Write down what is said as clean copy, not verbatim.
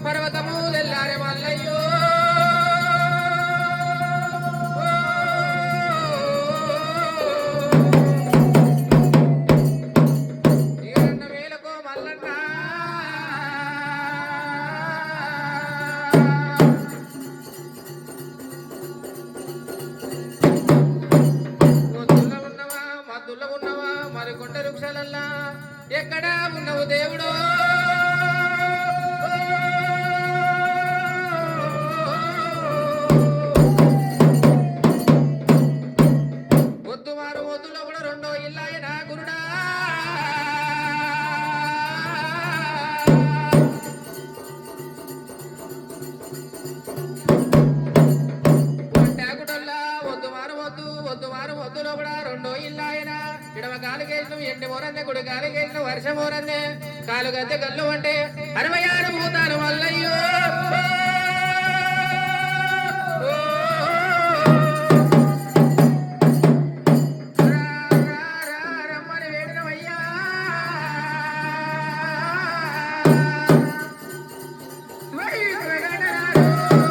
పర్వతము తెల్లారే మల్లయ్యో మరి కొండ వృక్షాలల్లా ఎక్కడా ఉన్నవు దేవుడు వద్దు వారు వద్దులో కూడా రెండో ఇల్లాయన గురుడా వద్దులో కూడా రెండో ఇల్లాయన ఇడవ కాలుగేసిన ఎండి మోరన్నే కుడి కాలుగేసిన వర్షం మోరన్నే కాలు గద్దె కళ్ళు అంటే 66 భూతాలు మల్లయ్యో